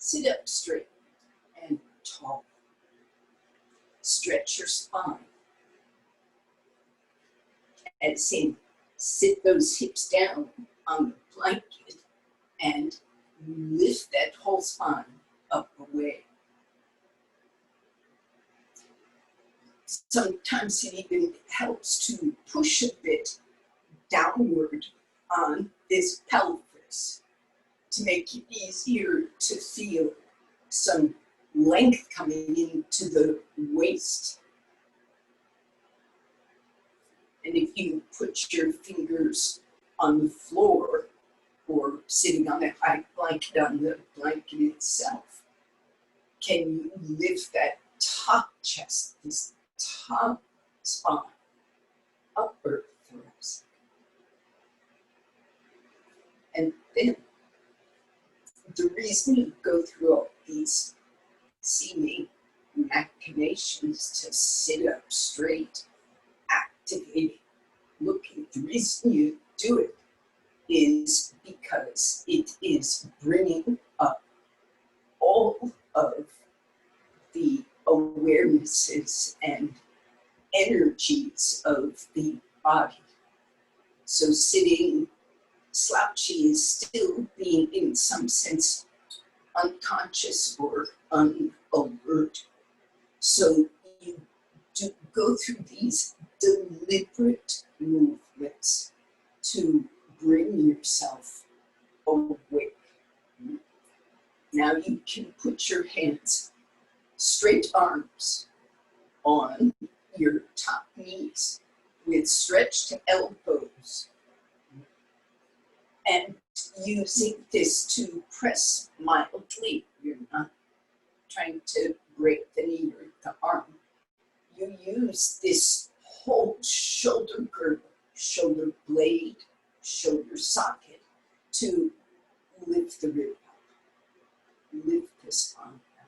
Sit up straight and tall. Stretch your spine. As in, sit those hips down on the blanket and lift that whole spine up away. Sometimes it even helps to push a bit downward on this pelvis to make it easier to feel some length coming into the waist. And if you put your fingers on the floor or sitting on a high blanket on the blanket itself, can you lift that top chest, this top spine, upper thoracic? And then the reason you go through all these seeming machinations to sit up straight, activating, looking, the reason you do it is because it is bringing up all of the awarenesses and energies of the body. So sitting slouchy is still being, in some sense, unconscious or unalert. So you do go through these deliberate movements to bring yourself awake. Now you can put your hands, straight arms, on your top knees with stretched elbows, and using this to press mildly. You're not trying to break the knee or the arm. You use this whole shoulder girdle, shoulder blade, shoulder socket to lift the rib up, lift the spine up.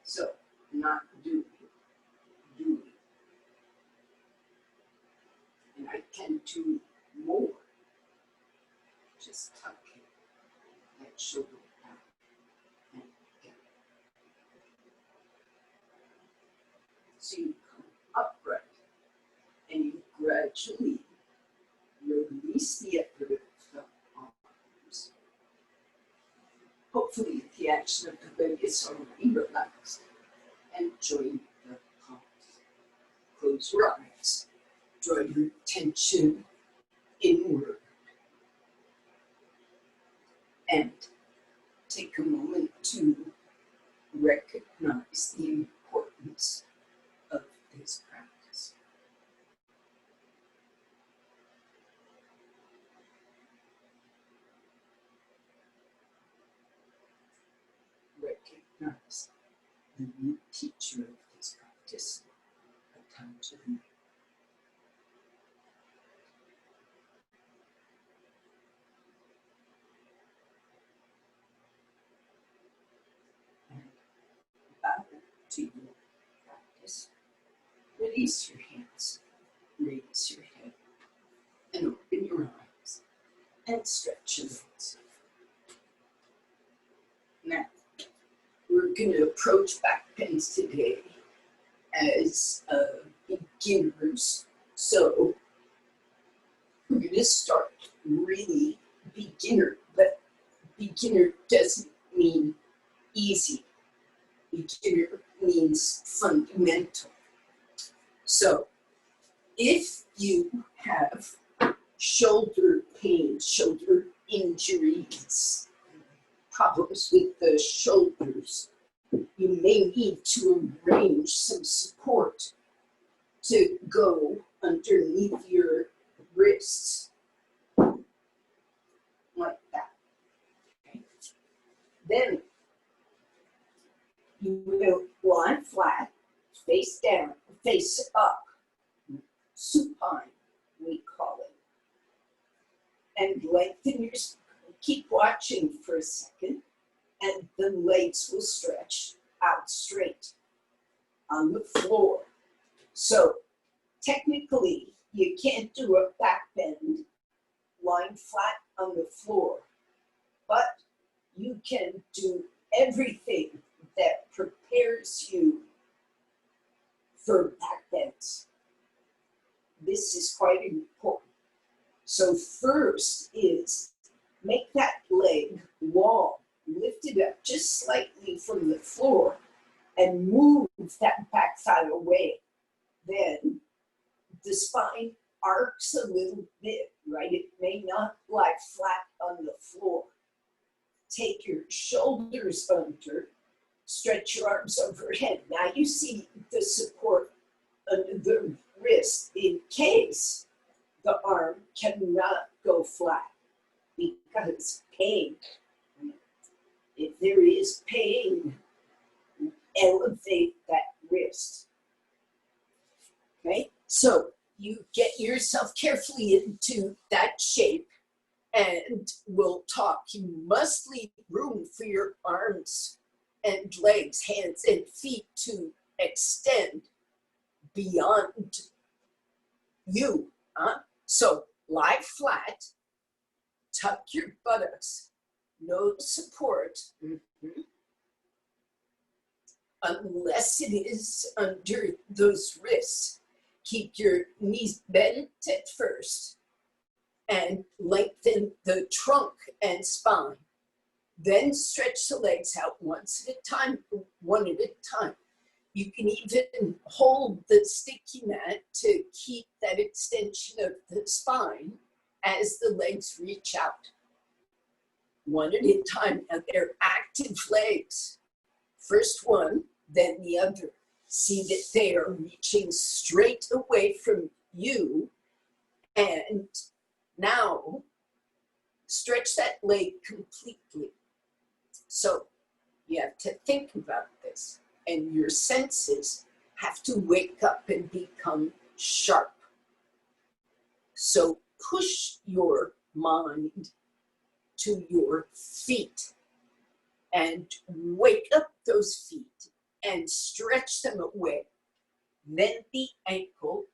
So, not doing. And I can do more. Just tucking that shoulder back and down. So you come upright and you gradually release the effort of the arms. Hopefully the action of the leg is already relaxed, and join the palms. Close your eyes. Draw your attention inward. And take a moment to recognize the importance of this practice. Recognize the new teacher of this practice, Patanjali. To your practice, release your hands, raise your head, and open your eyes, and stretch your legs. Now, we're going to approach back bends today as beginners. So, we're going to start really beginner, but beginner doesn't mean easy. Beginner means fundamental. So if you have shoulder pain, shoulder injuries, problems with the shoulders, you may need to arrange some support to go underneath your wrists, like that. Okay. Then you will lie flat, face down, face up, supine, we call it. And lengthen your, keep watching for a second, and the legs will stretch out straight on the floor. So technically, You can't do a back bend lying flat on the floor, but you can do everything that prepares you for back bends. This is quite important. So first is make that leg long, lift it up just slightly from the floor and move that back thigh away. Then the spine arcs a little bit, right? It may not lie flat on the floor. Take your shoulders under, stretch your arms overhead. Now you see the support under the wrist in case the arm cannot go flat because pain. If there is pain, elevate that wrist. Okay, so you get yourself carefully into that shape and we'll talk. You must leave room for your arms and legs, hands and feet to extend beyond you. So lie flat, tuck your buttocks, no support, unless it is under those wrists. Keep your knees bent at first and lengthen the trunk and spine. Then stretch the legs out one at a time. You can even hold the sticky mat to keep that extension of the spine as the legs reach out. One at a time. Now they're active legs. First one, then the other. See that they are reaching straight away from you. And now stretch that leg completely. So you have to think about this. And your senses have to wake up and become sharp. So push your mind to your feet and wake up those feet and stretch them away. Then the ankle,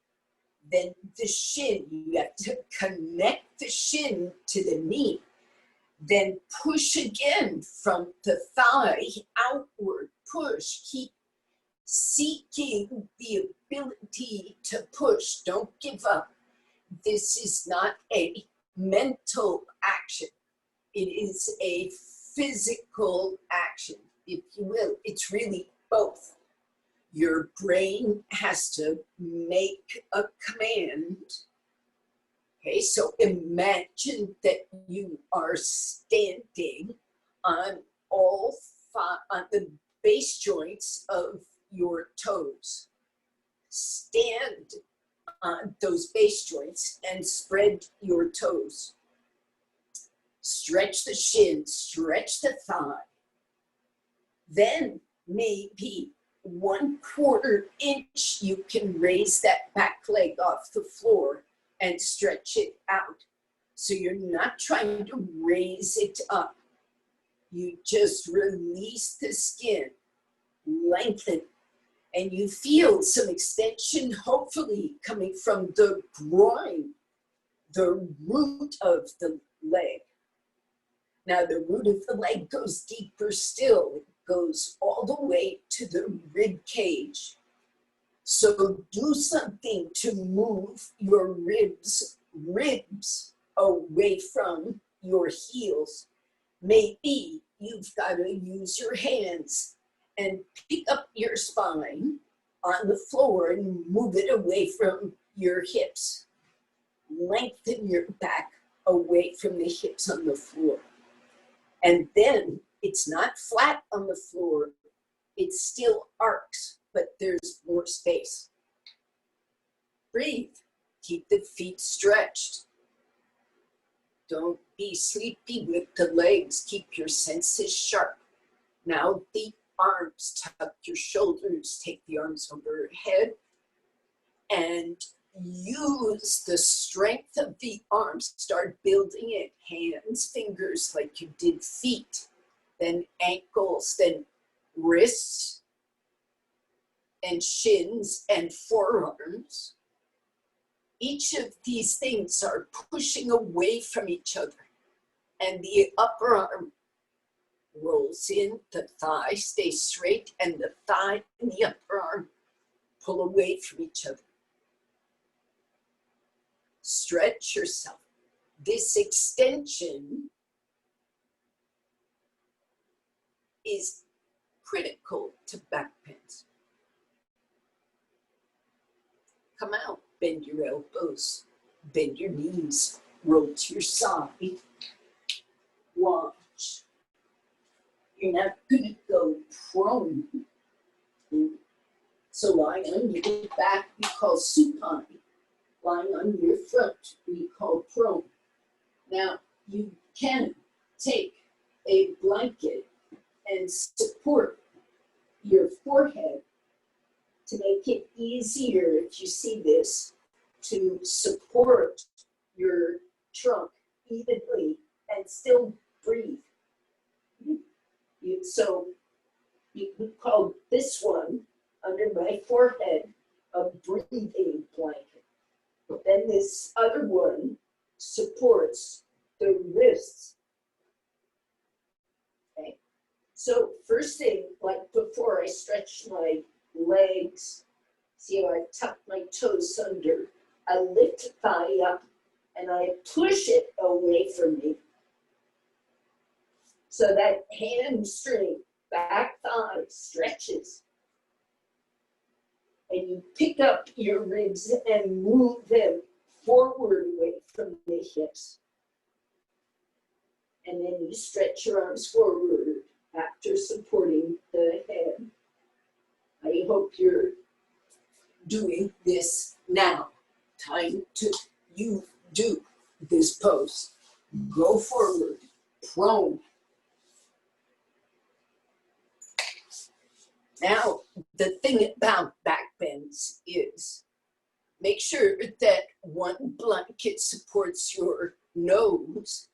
then the shin. You have to connect the shin to the knee. Then push again from the thigh outward. Push, keep seeking the ability to push. Don't give up. This is not a mental action. It is a physical action, if you will. It's really both. Your brain has to make a command. Okay, so imagine that you are standing on on the base joints of your toes. Stand on those base joints and spread your toes. Stretch the shin, stretch the thigh. Then maybe 1/4 inch you can raise that back leg off the floor and stretch it out. So you're not trying to raise it up. You just release the skin, lengthen, and you feel some extension, hopefully coming from the groin, the root of the leg. Now the root of the leg goes deeper still. It goes all the way to the rib cage. So do something to move your ribs away from your heels. Maybe you've got to use your hands and pick up your spine on the floor and move it away from your hips. Lengthen your back away from the hips on the floor. And then it's not flat on the floor, it still arcs, but there's more space. Breathe, keep the feet stretched. Don't be sleepy with the legs, keep your senses sharp. Now the arms, tuck your shoulders, take the arms overhead, and use the strength of the arms. Start building it, hands, fingers, like you did feet, then ankles, then wrists, and shins, and forearms. each of these things are pushing away from each other. And the upper arm rolls in, the thigh stays straight, and the thigh and the upper arm pull away from each other. Stretch yourself. This extension is critical to back pains. Come out, bend your elbows, bend your knees, roll to your side. Watch. You're not going to go prone. So lie on your back, we call supine. Lying on your front, we call prone. Now, you can take a blanket and support your forehead to make it easier, if you see this, to support your trunk evenly and still breathe. So you could call this one under my forehead a breathing blanket. Then this other one supports the wrists. Okay. So first thing, like before I stretch my legs, see how I tuck my toes under, I lift the thigh up and I push it away from me. So that hamstring, back thigh stretches. And you pick up your ribs and move them forward away from the hips. And then you stretch your arms forward after supporting the head. I hope you're doing this now. Time to you do this pose. Go forward, prone. Now, the thing about back bends is make sure that one blanket supports your nose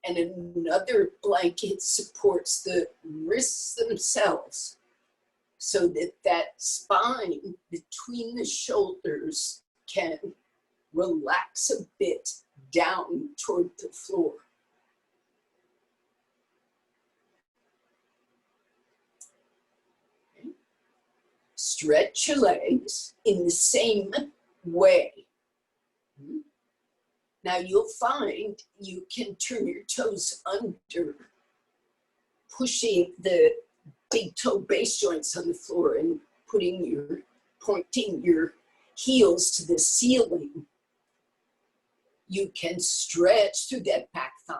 and another blanket supports the wrists themselves, so that that spine between the shoulders can relax a bit down toward the floor. Okay. Stretch your legs in the same way. Now you'll find you can turn your toes under, pushing the big toe base joints on the floor and pointing your heels to the ceiling. You can stretch through that back thigh.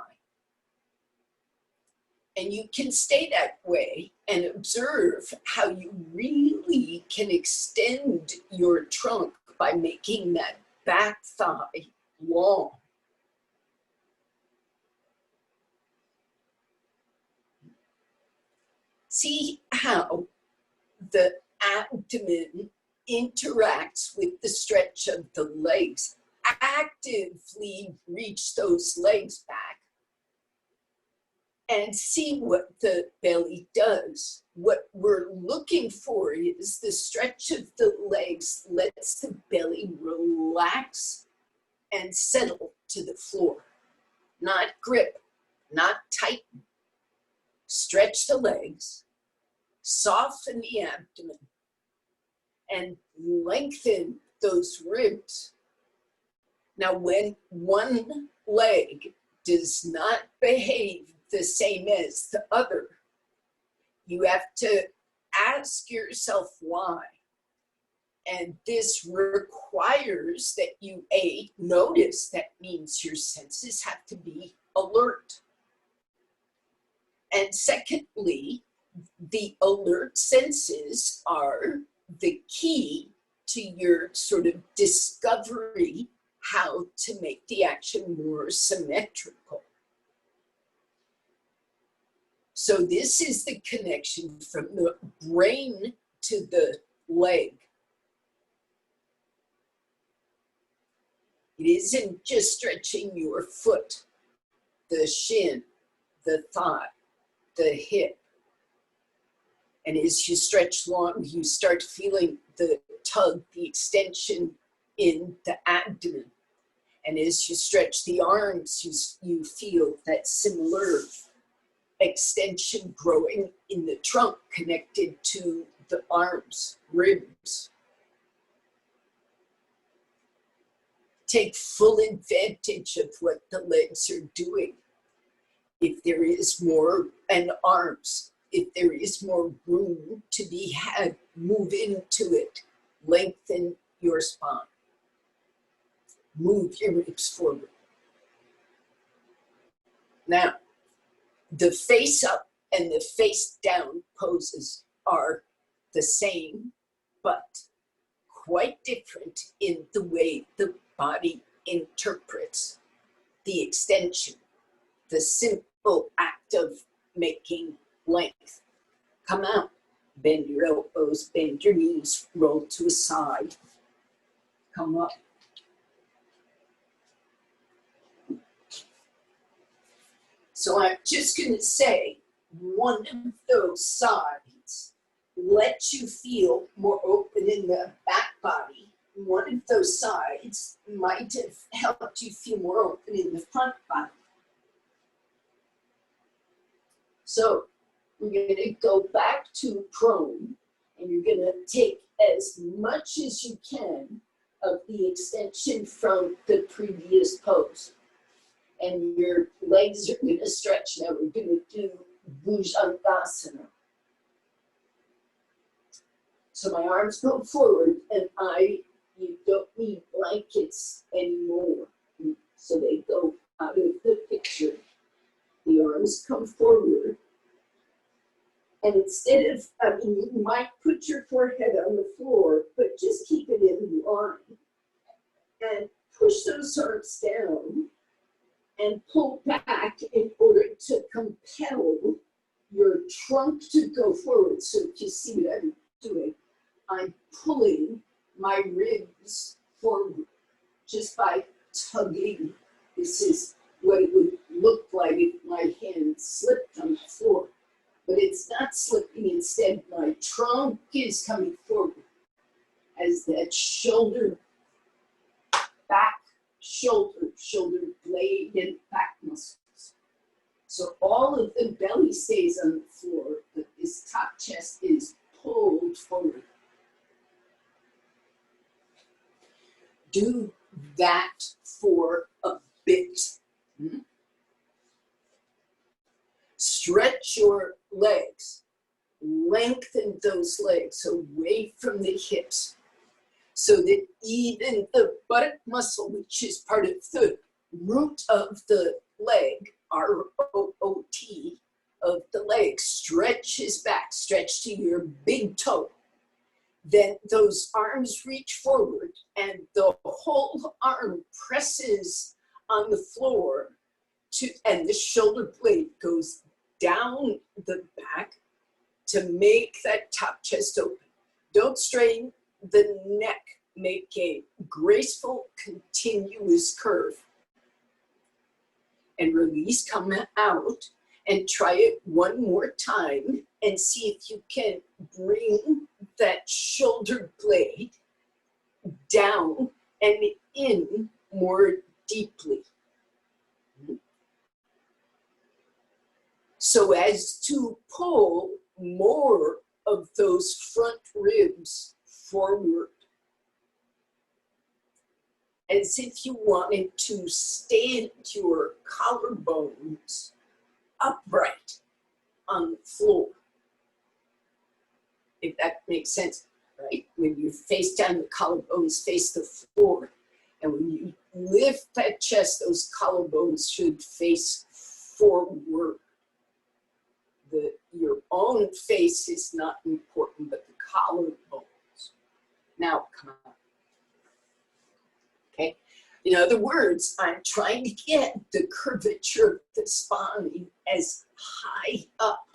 And you can stay that way and observe how you really can extend your trunk by making that back thigh long. See how the abdomen interacts with the stretch of the legs. Actively reach those legs back and see what the belly does. What we're looking for is the stretch of the legs lets the belly relax and settle to the floor. Not grip, not tighten. Stretch the legs, soften the abdomen, and lengthen those ribs. Now, when one leg does not behave the same as the other, you have to ask yourself why. And this requires that you, A, notice. That means your senses have to be alert. And secondly, the alert senses are the key to your sort of discovery how to make the action more symmetrical. So this is the connection from the brain to the leg. It isn't just stretching your foot, the shin, the thigh, the hip. And as you stretch long, you start feeling the tug, the extension in the abdomen. And as you stretch the arms, you feel that similar extension growing in the trunk connected to the arms, ribs. Take full advantage of what the legs are doing. If there is more, and arms, if there is more room to be had, move into it. Lengthen your spine. Move your ribs forward. Now, the face up and the face down poses are the same, but quite different in the way the body interprets the extension, the simple act of making length. Come out, bend your elbows, bend your knees, roll to a side, come up. So I'm just going to say one of those sides lets you feel more open in the back body. One of those sides might have helped you feel more open in the front body. So we're going to go back to prone, and you're going to take as much as you can of the extension from the previous pose. And your legs are going to stretch. Now we're going to do Bhujangasana. So my arms go forward, and you don't need blankets anymore. So they go out of the picture. The arms come forward. And instead of, you might put your forehead on the floor, but just keep it in line. And push those arms down and pull back in order to compel your trunk to go forward. So if you see what I'm doing, I'm pulling my ribs forward just by tugging. This is what it would look like if my hand slipped on the floor. But it's not slipping. Instead, my trunk is coming forward as that shoulder, back, shoulder blade, and back muscles. So all of the belly stays on the floor, but this top chest is pulled forward. Do that for a bit. Stretch your legs. Lengthen those legs away from the hips so that even the buttock muscle, which is part of the root of the leg, R-O-O-T, of the leg, stretches back, stretch to your big toe. Then those arms reach forward and the whole arm presses on the floor and the shoulder blade goes down the back to make that top chest open. Don't strain the neck. Make a graceful, continuous curve. And release, come out, and try it one more time and see if you can bring that shoulder blade down and in more deeply. So as to pull more of those front ribs forward, as if you wanted to stand your collarbones upright on the floor. If that makes sense, right? When you face down, the collarbones face the floor. And when you lift that chest, those collarbones should face forward. Your own face is not important, but the collarbones. Now, come on. Okay? In other words, I'm trying to get the curvature of the spine as high up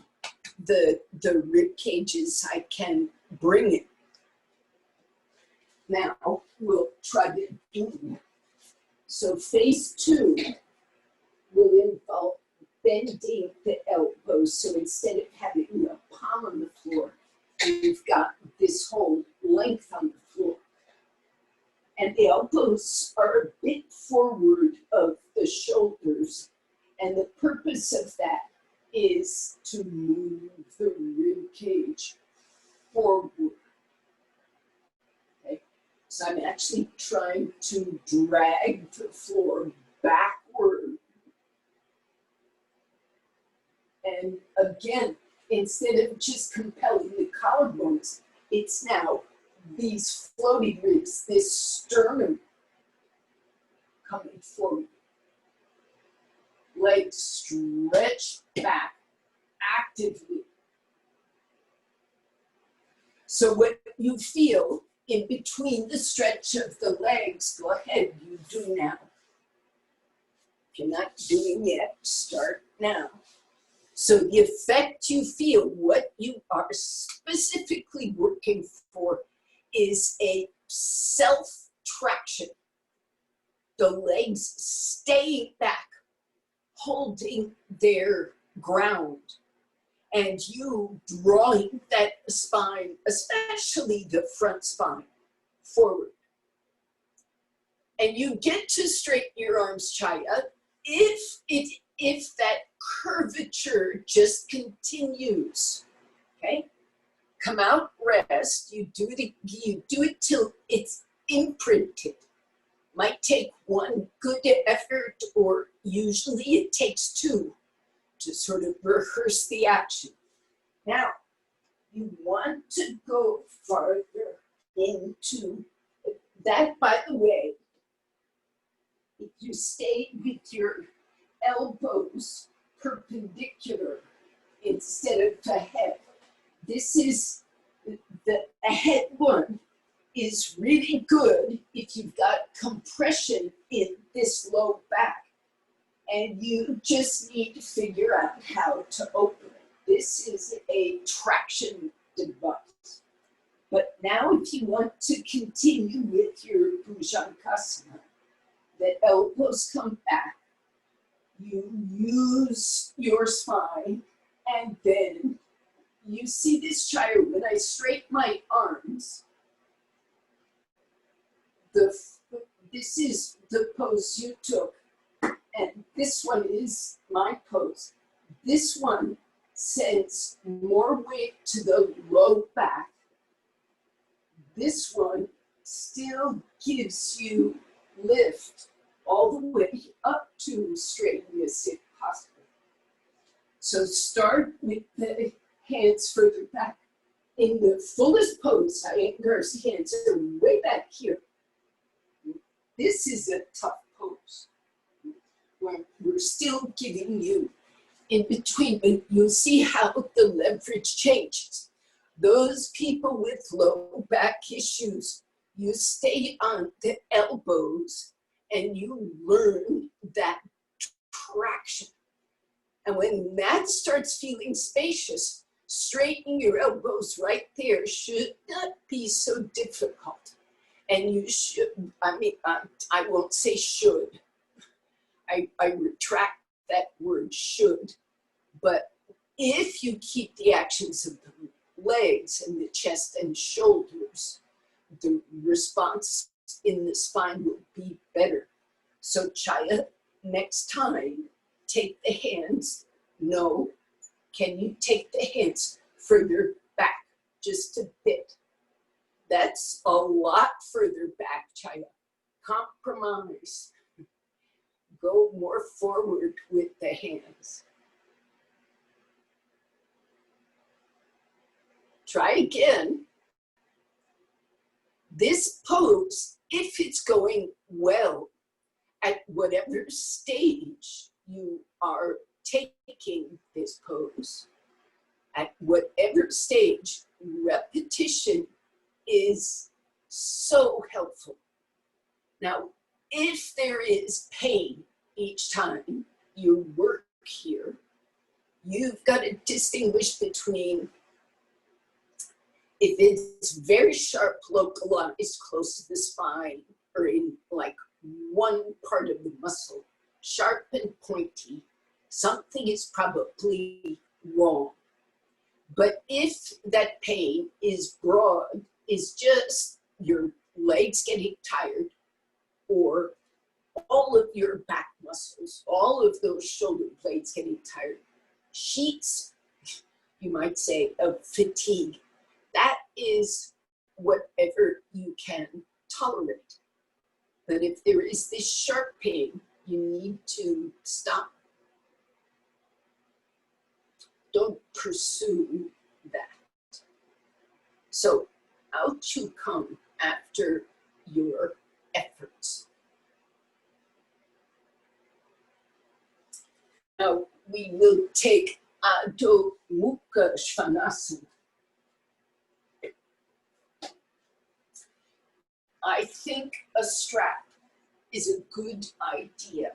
the rib cage as I can bring it. Now, we'll try to do. So phase 2 will involve bending the elbows. So instead of having a palm on the floor, you've got this whole length on the floor. And the elbows are a bit forward of the shoulders. And the purpose of that is to move the rib cage forward. Okay? So I'm actually trying to drag the floor backward. And again, instead of just compelling the collarbones, it's now these floating ribs, this sternum coming forward. Legs stretched back actively. So what you feel in between the stretch of the legs, go ahead, you do now. If you're not doing yet, start now. So the effect you feel, what you are specifically working for, is a self-traction. The legs stay back, holding their ground, and you drawing that spine, especially the front spine, forward. And you get to straighten your arms, Chaya, if that curvature just continues. Okay? Come out, rest. You do it till it's imprinted. Might take one good effort, or usually it takes two to sort of rehearse the action. Now, you want to go farther into that, by the way. If you stay with your elbows perpendicular instead of ahead, this is the ahead one is really good if you've got compression in this low back, and you just need to figure out how to open it. This is a traction device. But now if you want to continue with your Bhujangasana, the elbows come back, you use your spine, and then you see this, Chaya, when I straighten my arms, this is the pose you took, and this one is my pose. This one sends more weight to the low back. This one still gives you lift all the way up to straightness if possible. So start with the hands further back. In the fullest pose, Iyengar's hands are way back here. This is a tough pose, where we're still giving you in between, but you'll see how the leverage changes. Those people with low back issues, you stay on the elbows and you learn that traction. And when that starts feeling spacious, straighten your elbows right there should not be so difficult. And you should, I won't say should. I retract that word should. But if you keep the actions of the legs and the chest and shoulders, the response in the spine will be better. So Chaya, next time, take the hands. No, can you take the hands further back just a bit? That's a lot further back, Chaya. Compromise. Go more forward with the hands. Try again. This pose, if it's going well, at whatever stage you are taking this pose, at whatever stage, repetition is so helpful. Now, if there is pain each time you work here, you've got to distinguish between if it's very sharp, localized, close to the spine, or in like one part of the muscle, sharp and pointy, something is probably wrong. But if that pain is broad, is just your legs getting tired, or all of your back muscles, all of those shoulder blades getting tired, sheets, you might say, of fatigue. That is whatever you can tolerate. But if there is this sharp pain, you need to stop. Don't pursue that. So out you come after your efforts. Now we will take Adho Mukha Svanasana. I think a strap is a good idea.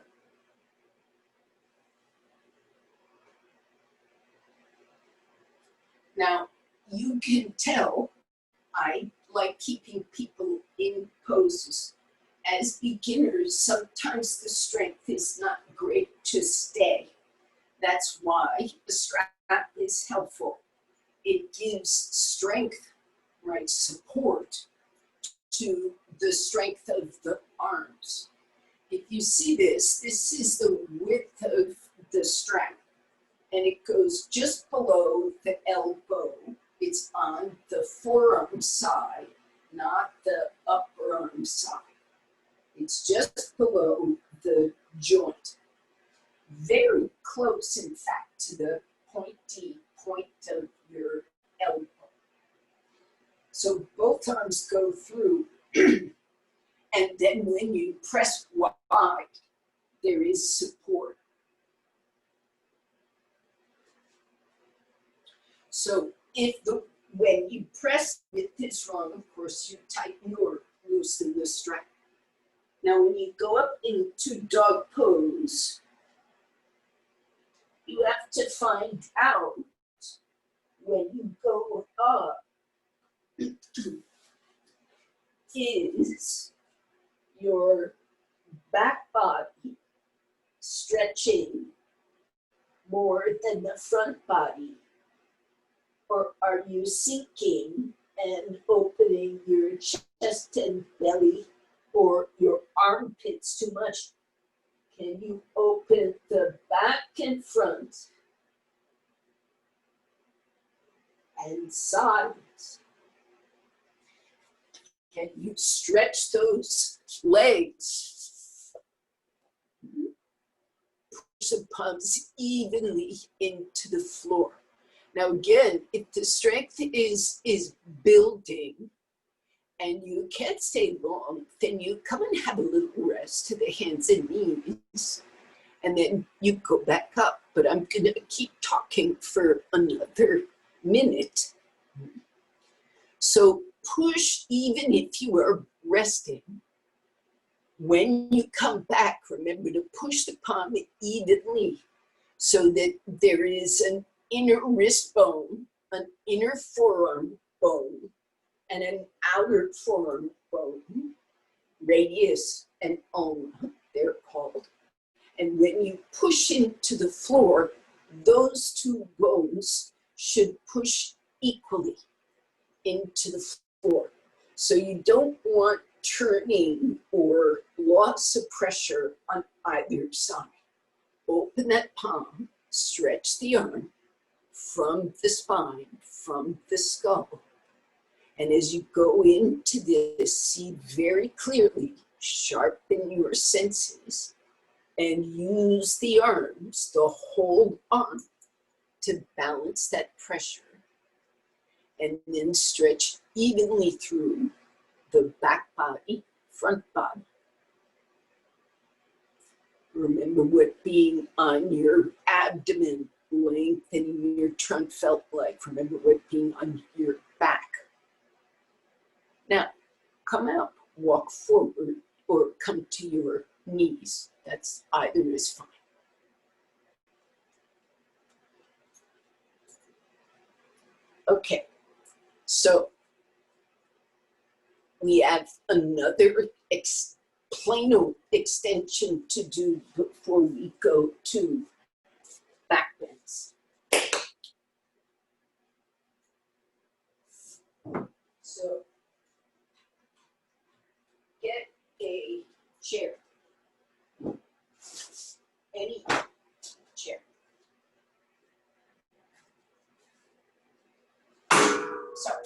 Now, you can tell I like keeping people in poses. As beginners, sometimes the strength is not great to stay. That's why the strap is helpful. It gives strength, right, support to the strength of the arms. If you see this, this is the width of the strap, and it goes just below the elbow. It's on the forearm side, not the upper arm side. It's just below the joint. Very close, in fact, to the pointy point of your elbow. So both arms go through, and then when you press wide, there is support. So when you press with this wrong, of course, you tighten or loosen the strap. Now, when you go up into dog pose, you have to find out when you go up is your back body stretching more than the front body? Or are you sinking and opening your chest and belly or your armpits too much? Can you open the back and front and sides? Can you stretch those legs? Push the palms evenly into the floor. Now again, if the strength is building and you can't stay long, then you come and have a little rest to the hands and knees, and then you go back up. But I'm gonna keep talking for another minute. So push even if you are resting. When you come back, remember to push the palm evenly so that there is an inner wrist bone, an inner forearm bone, and an outer forearm bone, radius and ulna, they're called. And when you push into the floor, those two bones should push equally into the floor. So you don't want turning or loss of pressure on either side. Open that palm, stretch the arm from the spine, from the skull. And as you go into this, see very clearly, sharpen your senses, and use the arms, the whole arm, to balance that pressure. And then stretch evenly through the back body, front body. Remember what being on your abdomen, lengthening your trunk felt like. Remember what being on your back. Now, come out, walk forward, or come to your knees. That's either is fine. Okay, so we have another plano extension to do before we go to back bends. So a chair. Any chair. Sorry.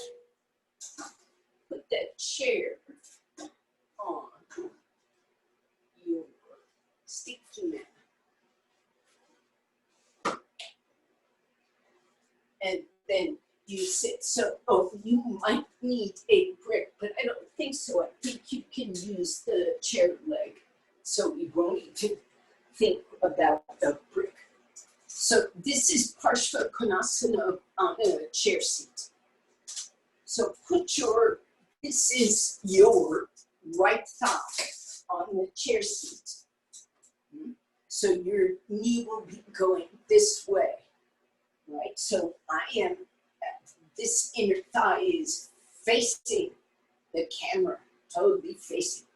Put that chair on your sticky mat. And then you sit. So, you might need a brick, but I don't think so. I think you can use the chair leg. So we won't even think about the brick. So this is Parshva Konasana on a chair seat. So this is your right thigh on the chair seat. So your knee will be going this way, right? So this inner thigh is facing the camera, totally facing.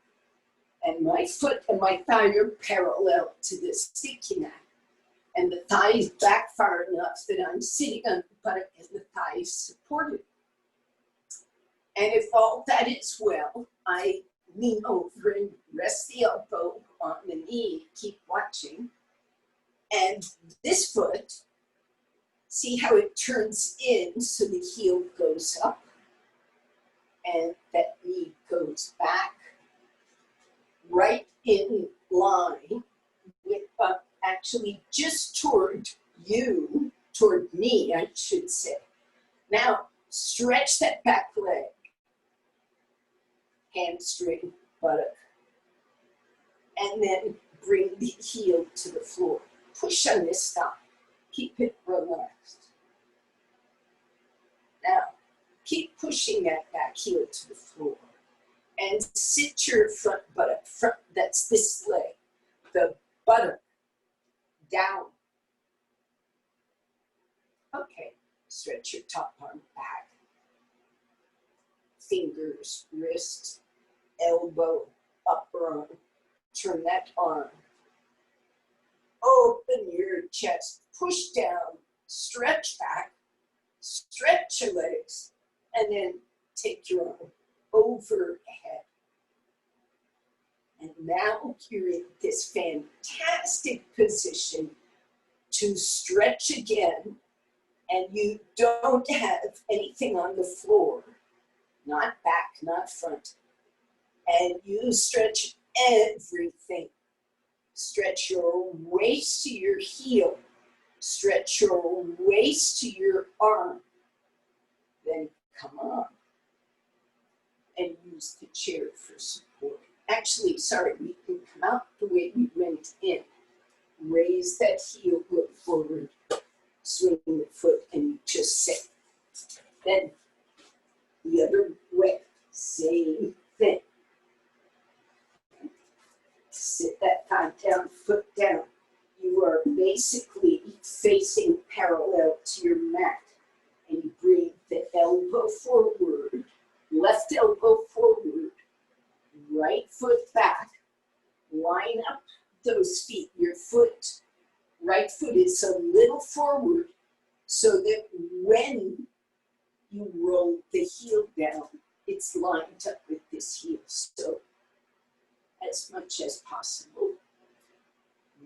And my foot and my thigh are parallel to the sticky mat. And the thigh is back far enough that I'm sitting on the buttock and the thigh is supported. And if all that is well, I lean over and rest the elbow on the knee, keep watching. And this foot, see how it turns in so the heel goes up and that knee goes back, right in line with actually just toward you, toward me, I should say. Now, stretch that back leg, hamstring, buttock, and then bring the heel to the floor. Push on this thigh. Keep it relaxed. Now, keep pushing that back heel to the floor. And sit your front buttock, that's this leg, the buttock down. Okay, stretch your top arm back. Fingers, wrist, elbow, upper arm. Turn that arm. Open your chest, push down, stretch back, stretch your legs, and then take your arm overhead. And now you're in this fantastic position to stretch again, and you don't have anything on the floor, not back, not front. And you stretch everything. Stretch your waist to your heel. Stretch your waist to your arm. Then come on and use the chair for support. Actually, sorry, we can come out the way we went in. Raise that heel, look forward, swing the foot, and you just sit. Then the other way, same thing. Sit that thigh down, foot down. You are basically facing parallel to your mat. And you bring the elbow forward, left elbow forward, right foot back. Line up those feet. Your foot, right foot is a little forward so that when you roll the heel down, it's lined up with this heel. So as much as possible,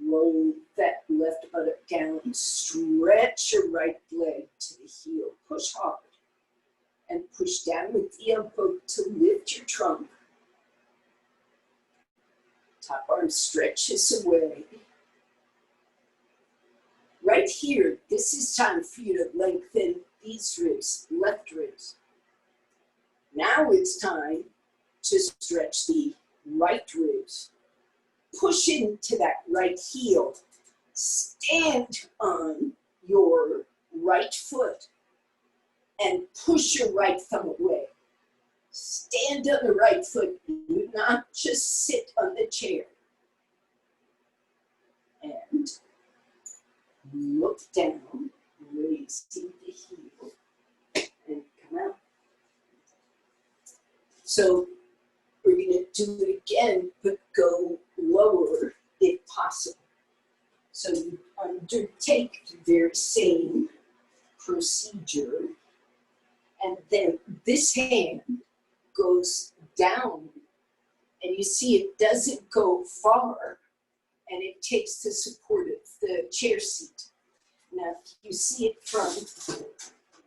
roll that left buttock down, stretch your right leg to the heel, push hard, and push down with the elbow to lift your trunk. Top arm stretches away. Right here, this is time for you to lengthen these ribs, left ribs. Now it's time to stretch the right ribs. Push into that right heel. Stand on your right foot and push your right thumb away. Stand on the right foot. Do not just sit on the chair. And look down, raising the heel, and come out. So we're going to do it again, but go lower if possible. So you undertake the very same procedure, and then this hand goes down And you see it doesn't go far, and it takes the support of the chair seat. Now, if you see it from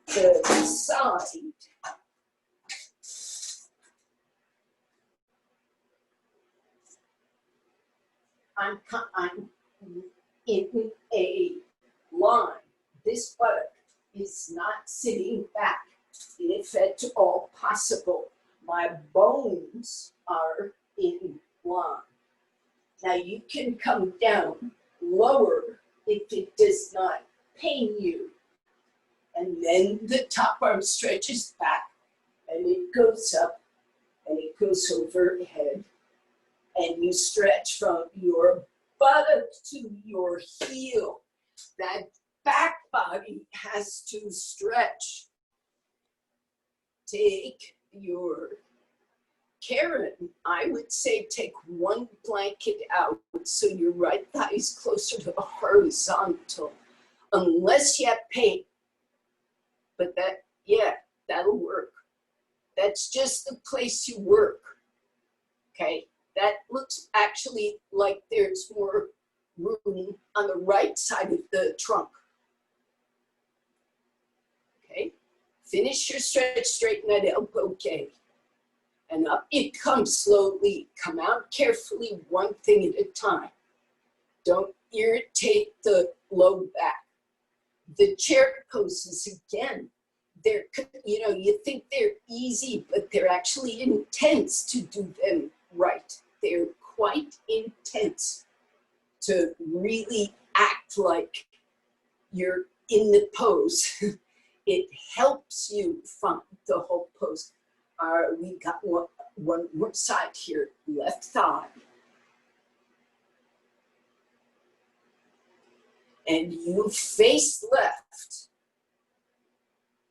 the side, I'm in a line. This buttock is not sitting back, if at all possible. My bones are in line. Now you can come down lower if it does not pain you. And then the top arm stretches back, and it goes up, and it goes overhead. And you stretch from your buttock to your heel. That back body has to stretch. Take your Karen, I would say take one blanket out so your right thigh is closer to the horizontal, unless you have pain. But that, yeah, that'll work. That's just the place you work, okay? That looks actually like there's more room on the right side of the trunk. Okay, finish your stretch, straighten that elbow, okay. And up it comes slowly, come out carefully, one thing at a time. Don't irritate the low back. The chair poses again, they're, you know, you think they're easy, but they're actually intense to do them right. They're quite intense to really act like you're in the pose. It helps you find the whole pose. We got one more side here, left thigh. And you face left.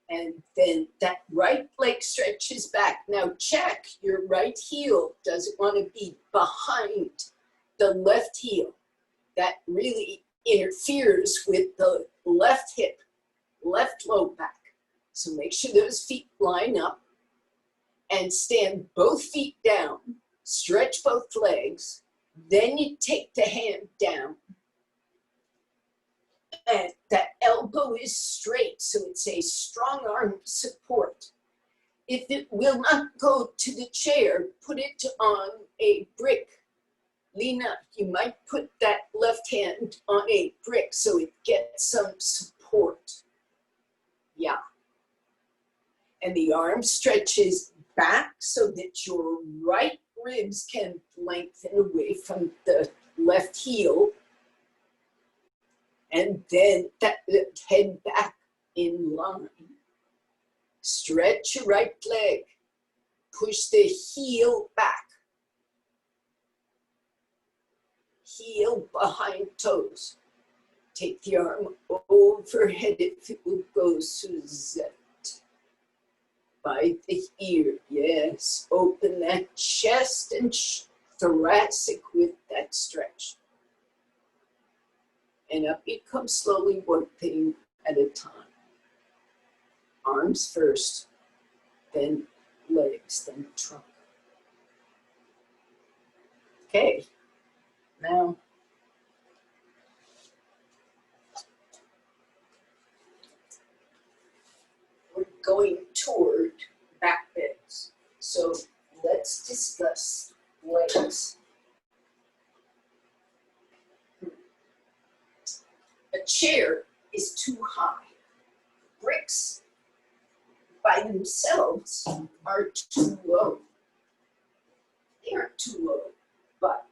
And then that right leg stretches back. Now check, your right heel doesn't want to be behind the left heel. That really interferes with the left hip, left low back. So make sure those feet line up and stand both feet down, stretch both legs. Then you take the hand down. And that elbow is straight, so it's a strong arm support. If it will not go to the chair, put it on a brick. Lena, you might put that left hand on a brick so it gets some support. Yeah. And the arm stretches back so that your right ribs can lengthen away from the left heel. And then that head back in line. Stretch your right leg. Push the heel back. Heel behind toes. Take the arm overhead if it will go to Sept. By the ear, yes. Open that chest and thoracic with that stretch. And up you come slowly, one thing at a time. Arms first, then legs, then trunk. Okay, now we're going toward back bends. So let's discuss legs. A chair is too high. Bricks by themselves are too low. They aren't too low, but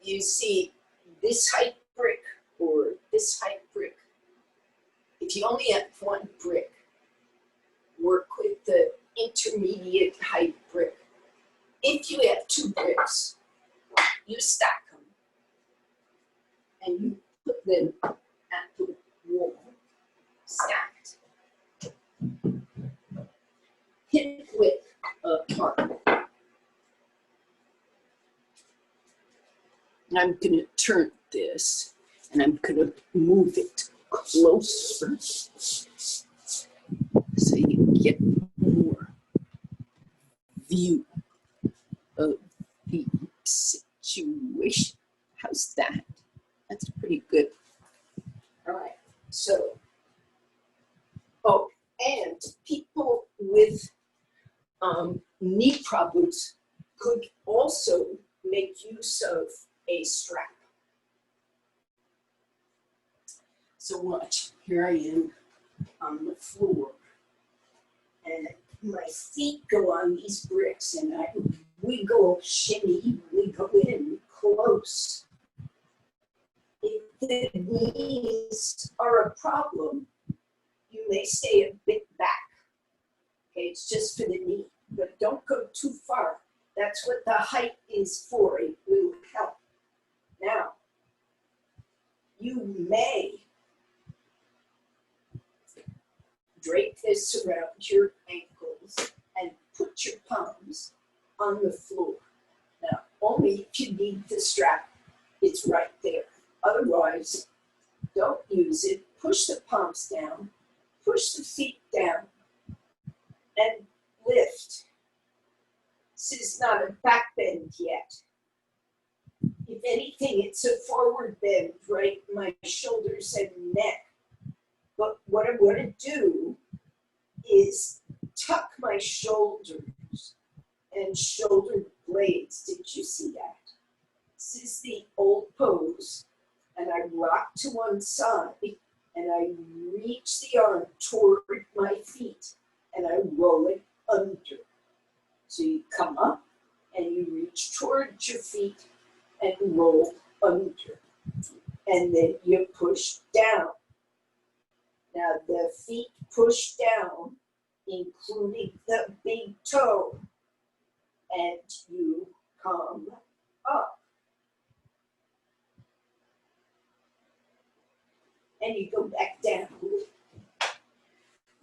you see this height brick or this height brick. If you only have one brick, work with the intermediate height brick. If you have two bricks, you stack them. And you put them at the wall, stacked, hip width apart. And I'm going to turn this, and I'm going to move it closer so you get more view of the situation. How's that? That's pretty good. All right, so, oh, and people with knee problems could also make use of a strap. So watch, here I am on the floor, and my feet go on these bricks, and I wiggle, shimmy, wiggle in close. If the knees are a problem, you may stay a bit back. Okay, it's just for the knee, but don't go too far. That's what the height is for. It will help. Now, you may drape this around your ankles and put your palms on the floor. Now, only if you need the strap, it's right there. Otherwise, don't use it. Push the palms down, push the feet down, and lift. This is not a back bend yet. If anything, it's a forward bend, right? My shoulders and neck. But what I want to do is tuck my shoulders and shoulder blades. Did you see that? This is the old pose. And I rock to one side and I reach the arm toward my feet and I roll it under. So you come up and you reach towards your feet and roll under. And then you push down. Now the feet push down, including the big toe, and you come up. And you go back down.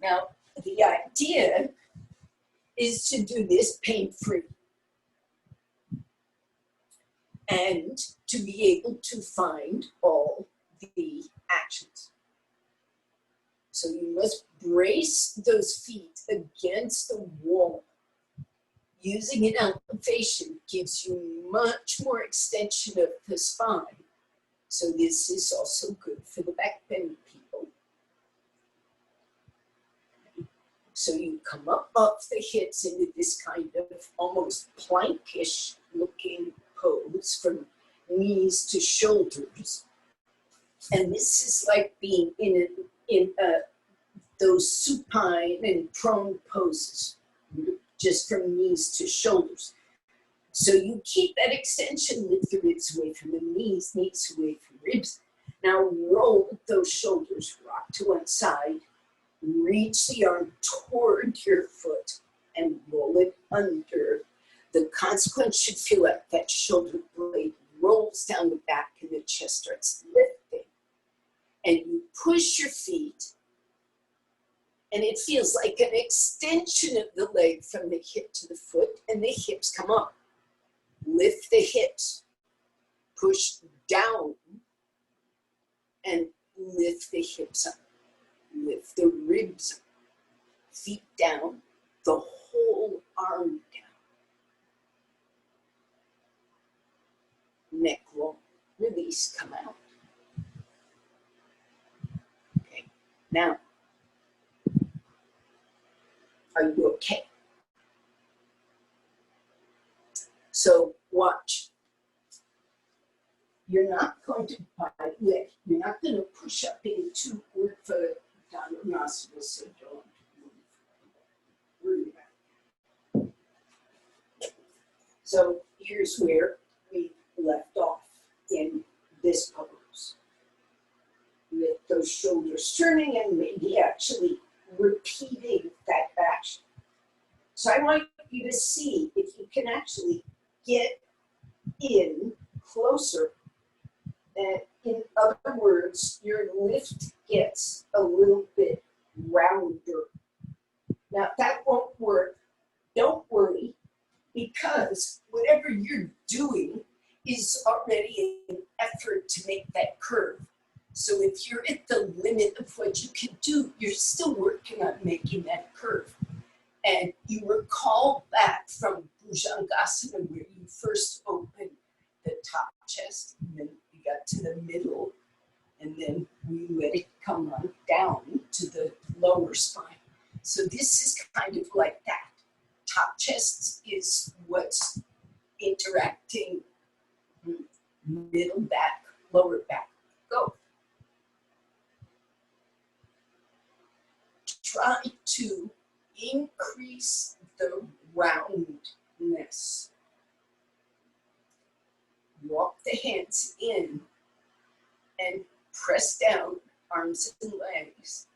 Now, the idea is to do this pain-free and to be able to find all the actions. So you must brace those feet against the wall. Using an elevation gives you much more extension of the spine. So this is also good for the back bend people. So you come up off the hips into this kind of almost plankish looking pose from knees to shoulders. And this is like being in those supine and prone poses, just from knees to shoulders. So you keep that extension, lift the ribs away from the knees, knees away from ribs. Now roll those shoulders, rock to one side, reach the arm toward your foot and roll it under. The consequence should feel like that shoulder blade rolls down the back and the chest starts lifting. And you push your feet and it feels like an extension of the leg from the hip to the foot, and the hips come up. Lift the hips, push down, and lift the hips up. Lift the ribs up, feet down, the whole arm down. Neck roll, release, come out. Okay, now, are you okay? So watch. You're not going to lift. You're not going to push up into Namaste, so don't worry about it. So here's where we left off in this pose. With those shoulders turning and maybe actually repeating that action. So I want you to see if you can actually get in closer. And in other words, your lift gets a little bit rounder. Now that won't work. Don't worry, because whatever you're doing is already an effort to make that curve. So if you're at the limit of what you can do, you're still working on making that curve. And you recall back from Bhujangasana, where you first open the top chest, and then we got to the middle, and then we let it come on down to the lower spine. So this is kind of like that. Top chest is what's interacting, middle back, lower back. Go. Try to increase the roundness. Walk the hands in and press down arms and legs.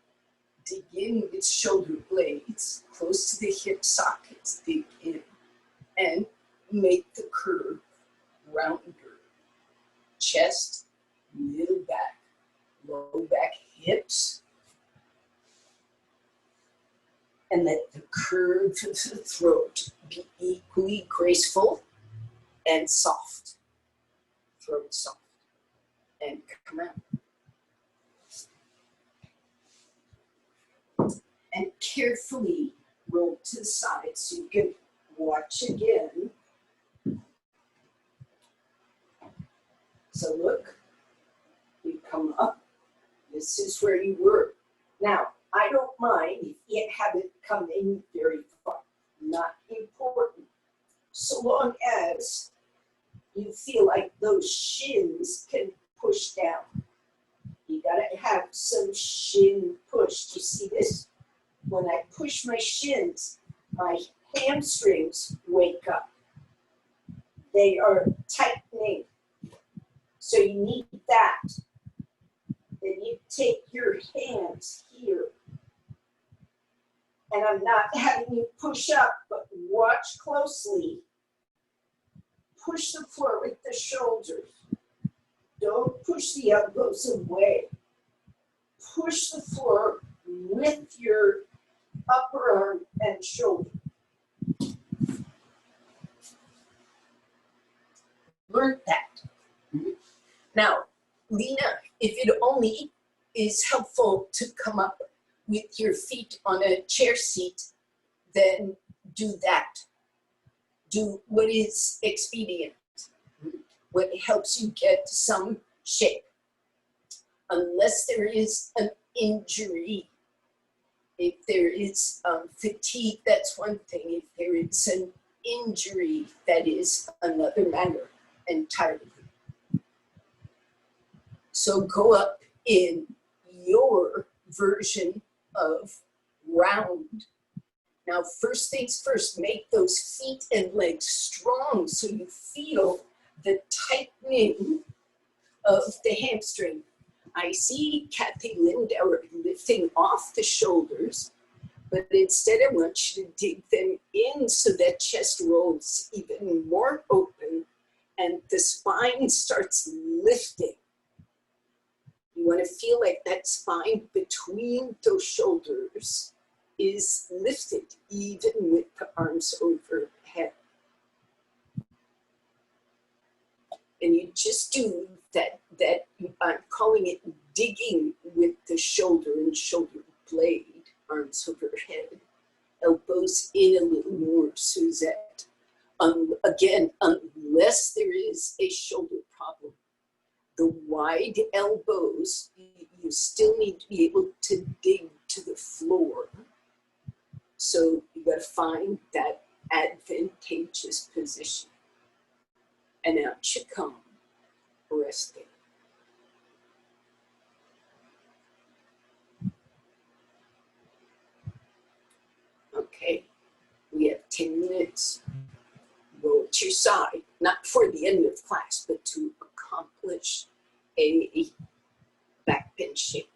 Dig in with shoulder blades close to the hip sockets. Dig in and make the curve rounder. Chest, middle back, low back, hips. And let the curve of the throat be equally graceful and soft. Throat soft. And come out. And carefully roll to the side so you can watch again. So look, you come up. This is where you were. Now, I don't mind if you haven't come in very far. Not important. So long as you feel like those shins can push down. You gotta have some shin push. Do you see this? When I push my shins, my hamstrings wake up. They are tightening. So you need that. Then you take your hands here. And I'm not having you push up, but watch closely. Push the floor with the shoulders. Don't push the elbows away. Push the floor with your upper arm and shoulder. Learn that. Now, Lena, if it only is helpful to come up with your feet on a chair seat, then do that. Do what is expedient, what helps you get some shape. Unless there is an injury, if there is fatigue, that's one thing. If there is an injury, that is another matter entirely. So go up in your version of round. Now, first things first, make those feet and legs strong so you feel the tightening of the hamstring. I see Kathy Lindauer lifting off the shoulders, but instead I want you to dig them in so that chest rolls even more open and the spine starts lifting. You want to feel like that spine between those shoulders is lifted, even with the arms overhead. And you just do that I'm calling it digging with the shoulder and shoulder blade, arms overhead, elbows in a little more, Suzette. Again, unless there is a shoulder problem, the wide elbows, you still need to be able to dig to the floor. So you got to find that advantageous position. And out you come, resting. Okay, we have 10 minutes. Go to your side, not for the end of class, but to accomplish a back bend shape.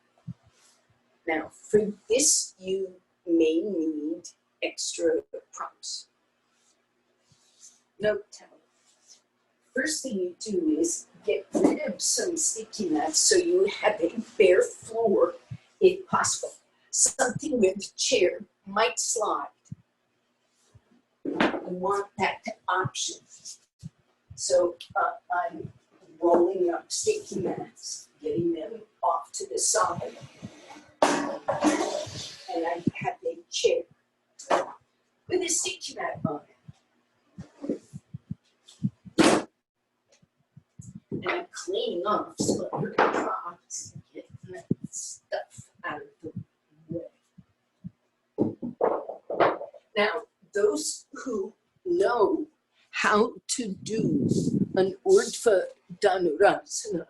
Now, for this, you may need extra prompts. Note down. First thing you do is get rid of some sticky mats so you have a bare floor if possible. Something with the chair might slide. You want that option. So I'm rolling up sticky mats, getting them off to the side. And I have a chair with a sticky mat on it. And I'm cleaning off some of her drops, getting that stuff out of the way. Now, those who know how to do an Urdhva Dhanurasana,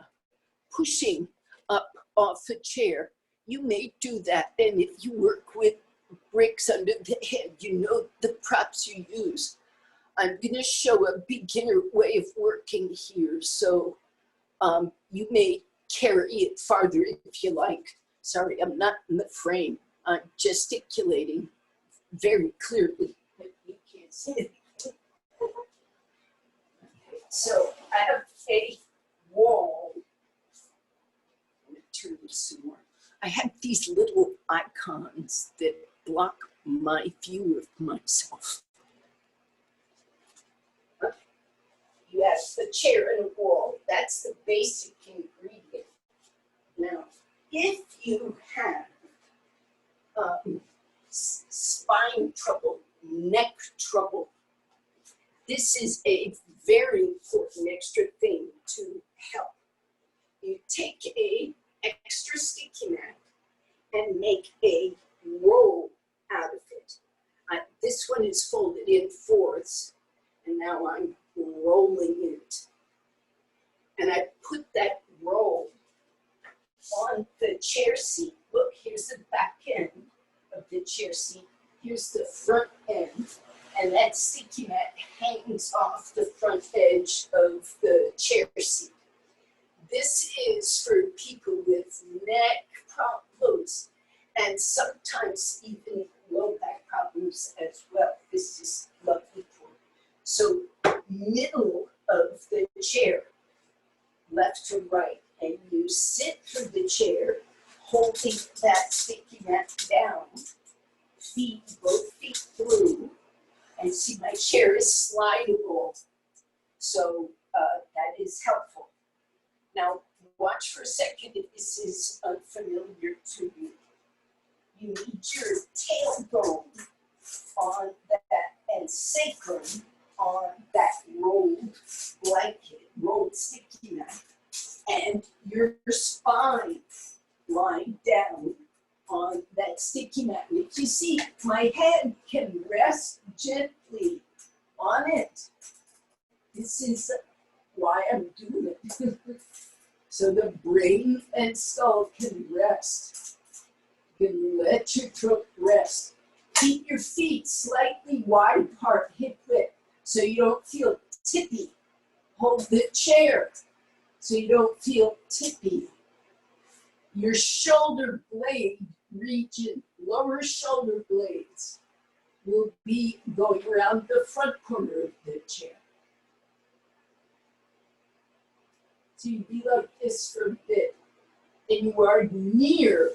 pushing up off a chair, you may do that. And if you work with bricks under the head, you know the props you use. I'm going to show a beginner way of working here, so you may carry it farther if you like. Sorry, I'm not in the frame. I'm gesticulating very clearly, but you can't see it. Okay, so I have a wall. I'm going to turn this some more. I have these little icons that block my view of myself. You have a chair and a wall. That's the basic ingredient. Now, if you have spine trouble, neck trouble, this is a very important extra thing to help. You take a extra sticky mat and make a roll out of it. This one is folded in fourths, and now I'm rolling it. And I put that roll on the chair seat. Look, here's the back end of the chair seat. Here's the front end. And that sticky mat hangs off the front edge of the chair seat. This is for people with neck problems and sometimes even low back problems as well. This is lovely for it. So middle of the chair, left to right, and you sit through the chair, holding that sticky mat down, both feet through, and see my chair is slidable, so that is helpful. Now, watch for a second if this is unfamiliar to you. You need your tailbone on that and sacrum on that rolled blanket, rolled sticky mat, and your spine lying down on that sticky mat. And if you see, my head can rest gently on it. This is why I'm doing it. So the brain and skull can rest. You can let your throat rest. Keep your feet slightly wide apart, hip width, so you don't feel tippy. Hold the chair so you don't feel tippy. Your shoulder blade region, lower shoulder blades, will be going around the front corner of the chair. So you be like this for a bit, and you are near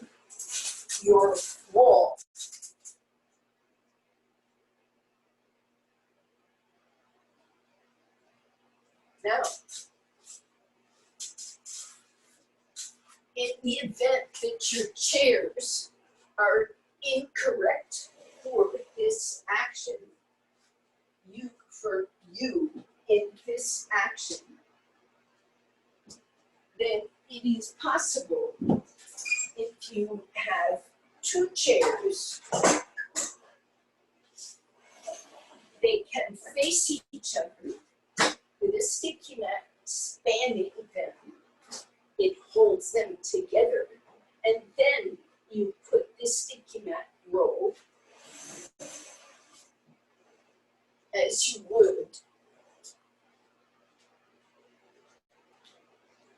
your wall. Now, in the event that your chairs are incorrect for this action, for you in this action, then it is possible if you have two chairs, they can face each other with a sticky mat spanning them. It holds them together. And then you put this sticky mat roll as you would.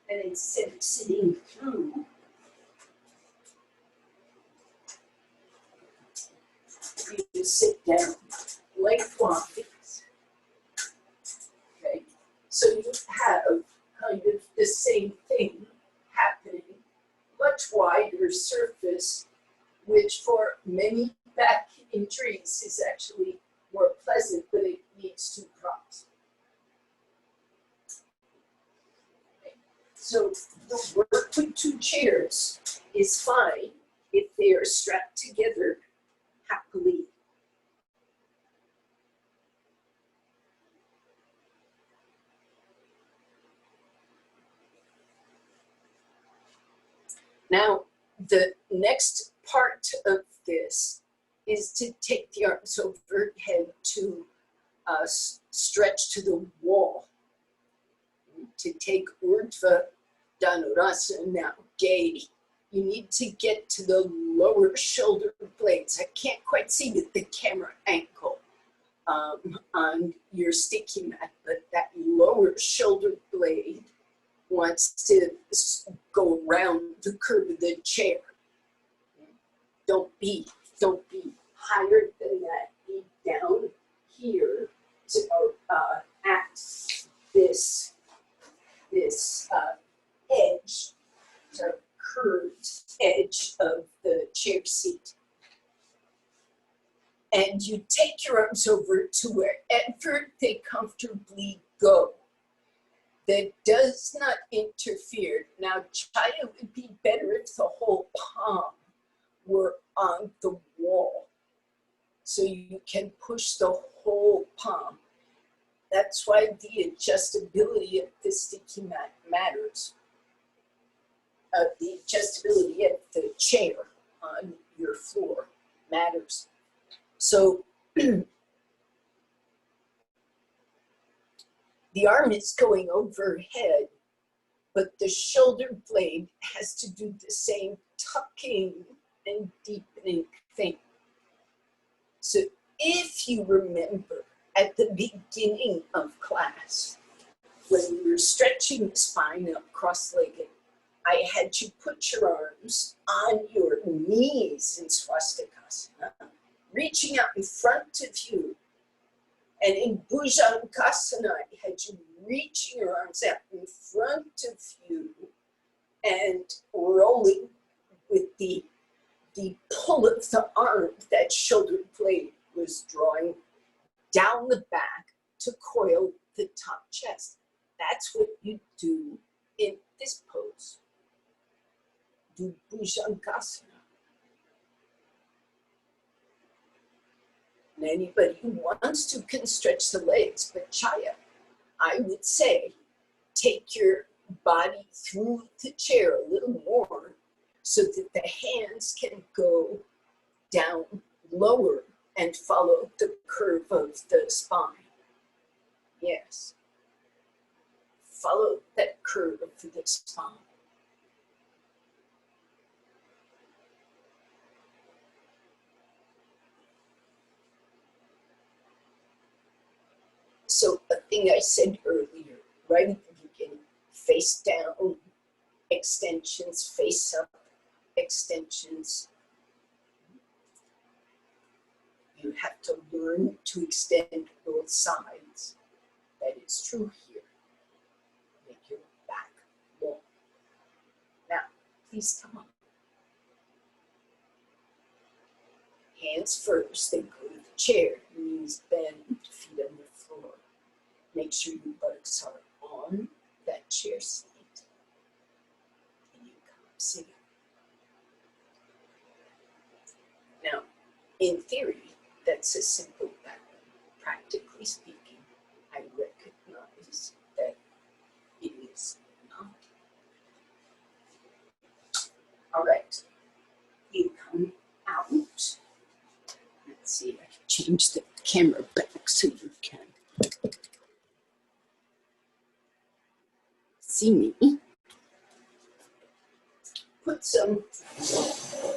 And instead of sitting through, you just sit down lengthwise. Okay, so you have kind of the same thing happening, much wider surface, which for many back injuries is actually more pleasant, but it needs two props. Okay. So the work with two chairs is fine if they are strapped together happily. Now, the next part of this is to take the arms overhead to stretch to the wall. To take Urdhva Dhanurasana now, Gay, you need to get to the lower shoulder blades. I can't quite see the camera angle on your sticky mat, but that lower shoulder blade wants to go around the curve of the chair. Don't be higher than that. Be down here to at this edge, sort of curved edge of the chair seat. And you take your arms over to wherever they comfortably go. That does not interfere. Now, Chaya would be better if the whole palm were on the wall. So you can push the whole palm. That's why the adjustability of the sticky mat matters. The adjustability of the chair on your floor matters. So the arm is going overhead, but the shoulder blade has to do the same tucking and deepening thing. So if you remember at the beginning of class, when we were stretching the spine up cross-legged, I had you put your arms on your knees in swastikasana, reaching out in front of you. And in bhujangasana, I had you reaching your arms out in front of you and rolling with the pull of the arm. That shoulder blade was drawing down the back to coil the top chest. That's what you do in this pose. Do bhujangasana. And anybody who wants to can stretch the legs, but Chaya, I would say, take your body through the chair a little more so that the hands can go down lower and follow the curve of the spine. Yes. Follow that curve of the spine. So a thing I said earlier, right at the beginning, face down, extensions, face up, extensions. You have to learn to extend both sides. That is true here. Make your back long. Now, please come on. Hands first, then go to the chair. Knees bend, feet on the floor. Make sure your buttocks are on that chair seat. And you come sit up. Now, in theory, that's a simple pattern. Practically speaking, I recognize that it is not. All right, you come out. Let's see if I can change the camera back so you can see me. Put some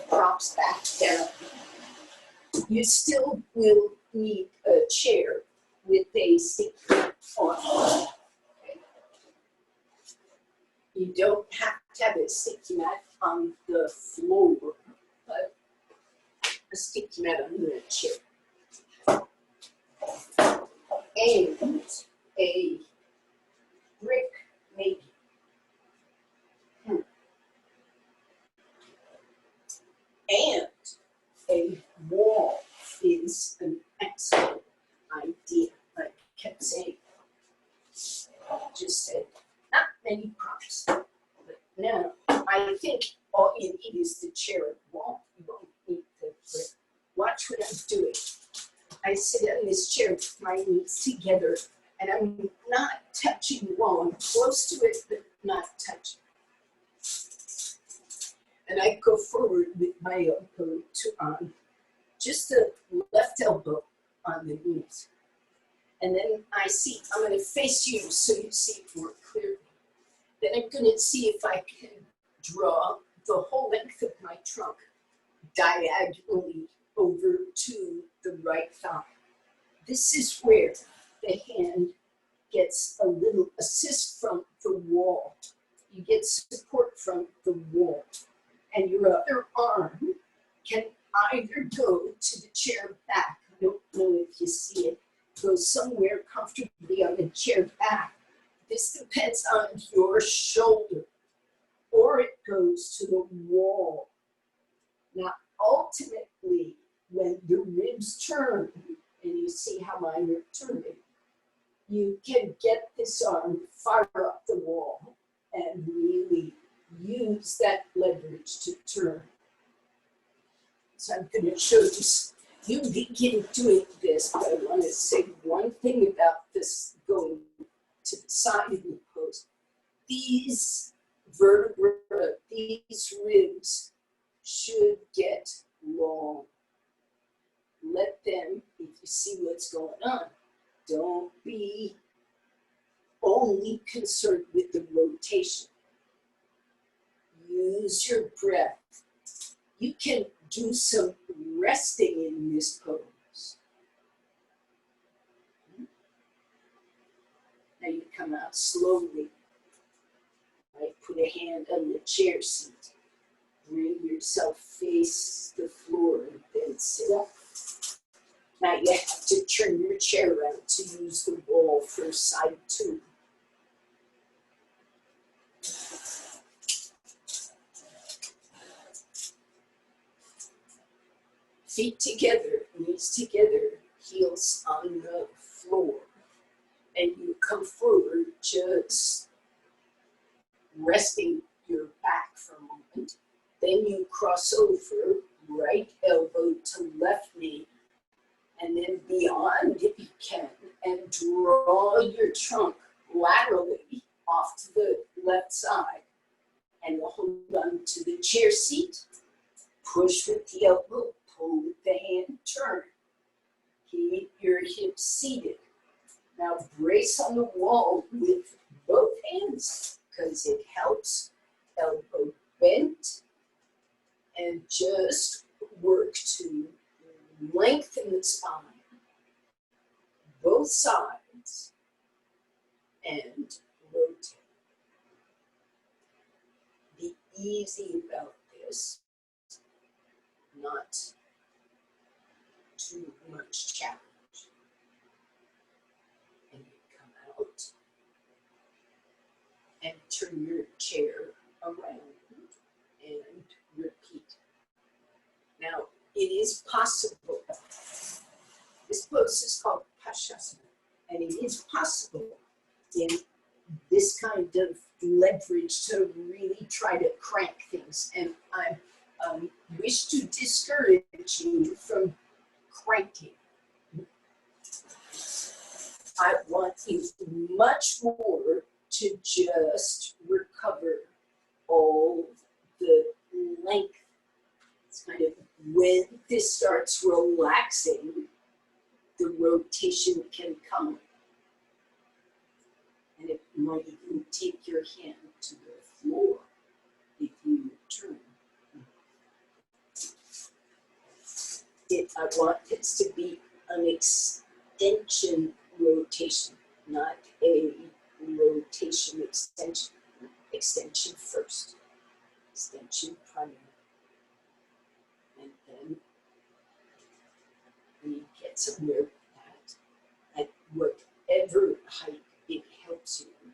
props back down. You still will need a chair with a stick on. Okay. You don't have to have a sticky mat on the floor, but a sticky mat on the chair. And a brick, maybe. And a wall is an excellent idea. Like I kept saying, just said, not many props. But now, I think all you need is the chair and wall. You won't need the brick. Watch what I'm doing. I sit on this chair with my knees together, and I'm not touching the wall. I'm close to it, but not touching. And I go forward with my elbow on just the left elbow on the knees. And then I see, I'm going to face you so you see it more clearly. Then I'm going to see if I can draw the whole length of my trunk diagonally over to the right thigh. This is where the hand gets a little assist from the wall. You get support from the wall. And your other arm can either go to the chair back. I don't know if you see it. Go somewhere comfortably on the chair back. This depends on your shoulder. Or it goes to the wall. Now, ultimately, when the ribs turn, and you see how mine are turning, you can get this arm far up the wall and really use that leverage to turn. So I'm going to show you, you begin doing this, but I want to say one thing about this going to the side of the pose. These vertebrae, these ribs should get long. Let them, if you see what's going on, don't be only concerned with the rotation. Use your breath. You can do some resting in this pose. Now you come out slowly. Right? Put a hand on the chair seat. Bring yourself face the floor and then sit up. Now you have to turn your chair around to use the wall for side two. Feet together, knees together, heels on the floor. And you come forward, just resting your back for a moment. Then you cross over, right elbow to left knee, and then beyond if you can, and draw your trunk laterally off to the left side. And hold on to the chair seat, push with the elbow, pull with the hand, turn. Keep your hips seated. Now brace on the wall with both hands, because it helps. Elbow bent, and just work to lengthen the spine, both sides, and rotate. Be easy about this, not too much challenge. And you come out and turn your chair around and repeat. Now, it is possible, this pose is called Pashasana, and it is possible in this kind of leverage to really try to crank things. And I wish to discourage you from cranking. I want you much more to just recover all the length. It's kind of when this starts relaxing, the rotation can come. And it might even take your hand to the floor if you turn. I want this to be an extension rotation, not a rotation extension. Extension first, extension primary. And then we get somewhere with that at whatever height it helps you.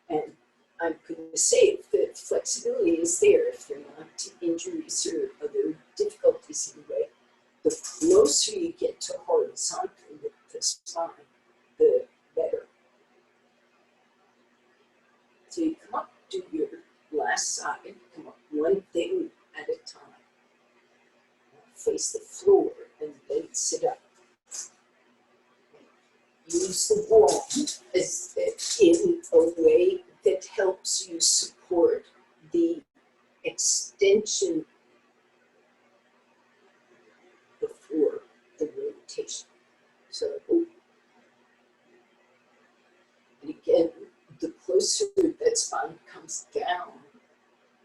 And I'm going to say if the flexibility is there, if there are not injuries or other difficulties in the way, the closer you get to horizontal with the spine, the better. So you come up, do your last side, come up one thing at a time. Face the floor and then sit up. Use the wall as in a way that helps you support the closer that spine comes down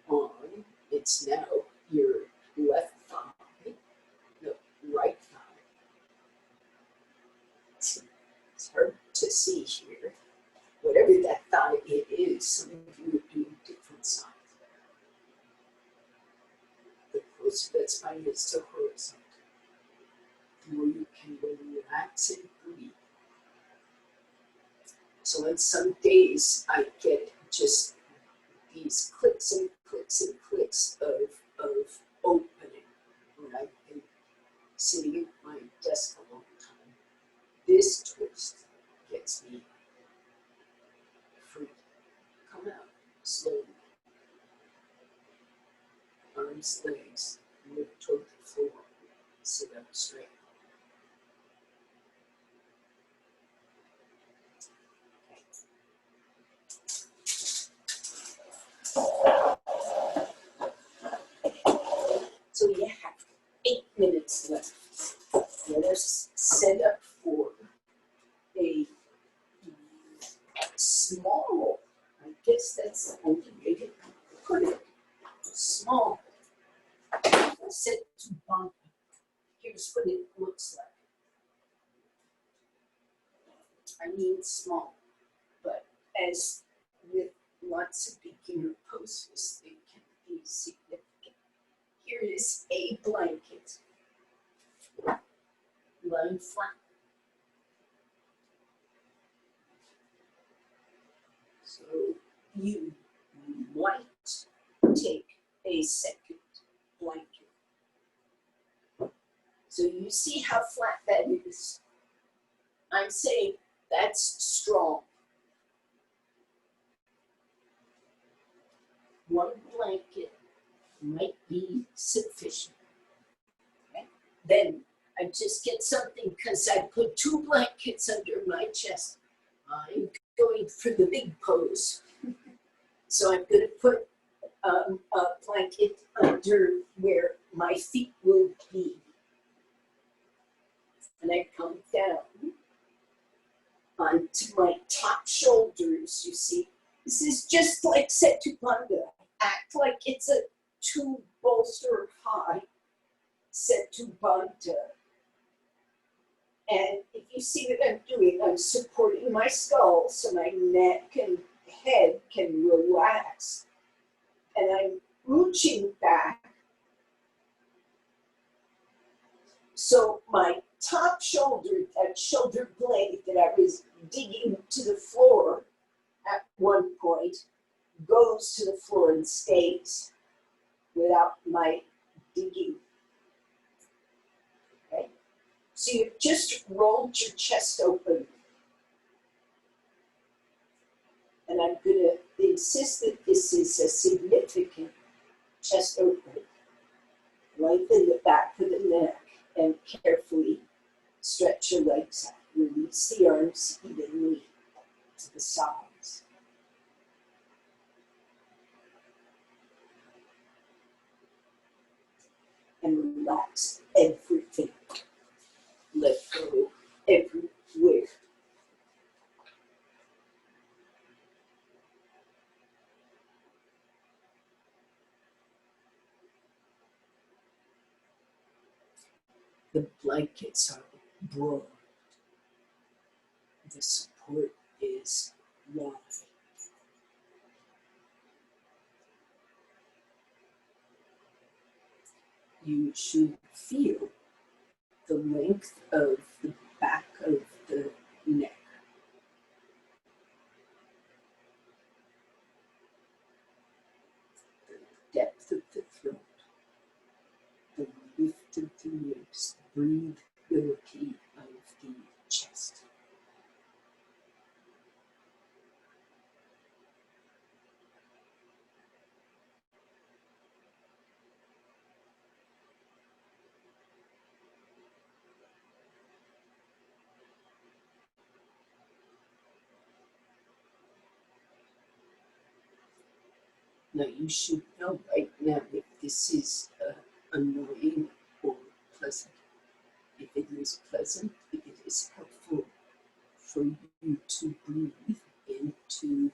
on, it's now your left thigh, the right thigh. It's hard to see here. Whatever that thigh it is, some of you are doing different sides. The closer that spine is to horizontal, the more you can relax and breathe. So on some days, I get just these clicks and clicks and clicks of opening. When I've been sitting at my desk a long time, this twist gets me free. Come out slowly. Arms, legs, move toward the floor. Sit up straight. So you have 8 minutes left. Let us set up for a small, I guess that's the only way to put it, small set to bump. Here's what it looks like. I mean small, but as with lots of beginner poses, they can be significant. Here is a blanket, lying flat. So you might take a second blanket. So you see how flat that is. I'm saying that's strong. One blanket might be sufficient. Okay? Then I just get something because I put 2 blankets under my chest. I'm going for the big pose. So I'm going to put a blanket under where my feet will be. And I come down onto my top shoulders, you see. This is just like Sept. Act like it's a 2-bolster high Sept. And if you see what I'm doing, I'm supporting my skull so my neck and head can relax. And I'm mooching back. So my top shoulder, that shoulder blade that I was digging to the floor at one point, goes to the floor and stays without my digging. Okay? So you've just rolled your chest open. And I'm going to insist that this is a significant chest open. Lengthen the back of the neck and carefully stretch your legs out. Release the arms evenly to the sides. And relax everything. Let go everywhere. The blankets are broad. The support is wide. You should feel the length of the back of the neck. The depth of the throat. The lift of the ribs, the breathability of the chest. Now you should know right now if this is annoying or pleasant. If it is pleasant, if it is helpful for you to breathe into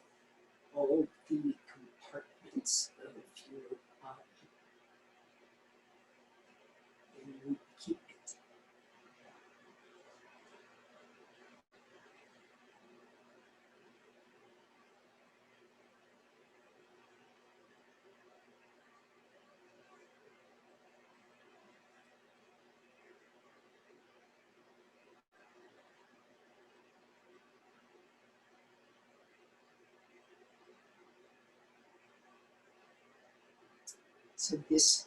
So this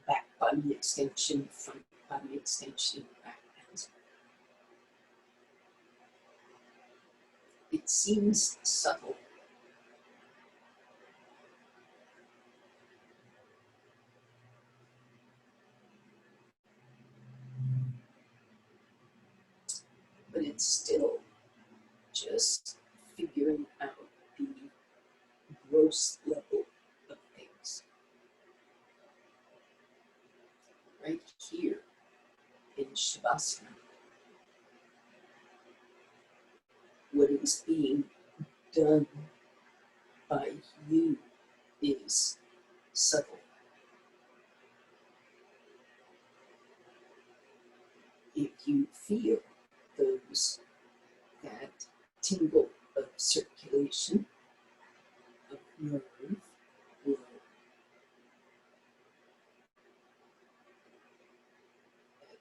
back body extension, front body extension, back hands. It seems subtle, but it's still just figuring out the gross level of things. Right here in Shavasana, what is being done by you is subtle. If you feel that tingle of circulation, of nerve, will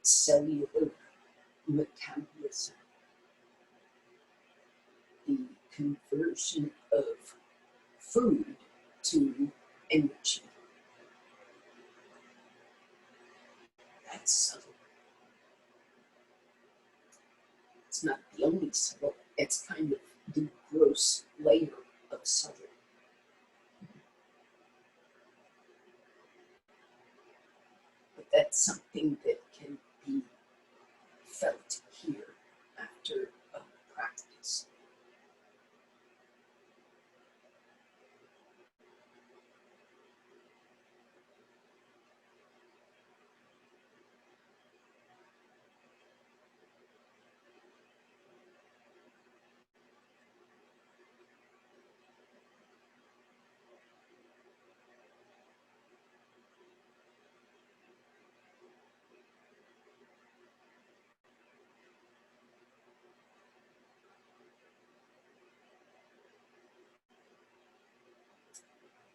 cellular metabolism, the conversion of food to energy. That's subtle. It's not the only subtle, it's kind of the gross layer of subtle. But that's something that can be felt here after a practice.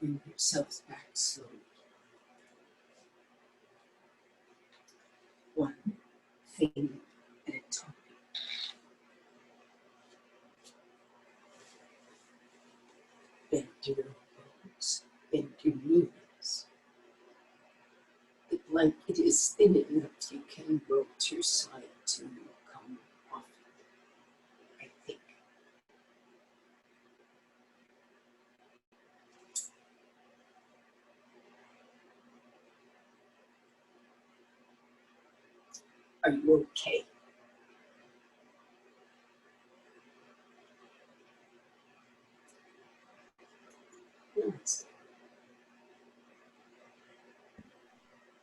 Bring yourselves back slowly. One thing at a time. Bend your elbows, bend your knees. The blanket is thin enough you can roll to your side to come off it, I think. Are you okay?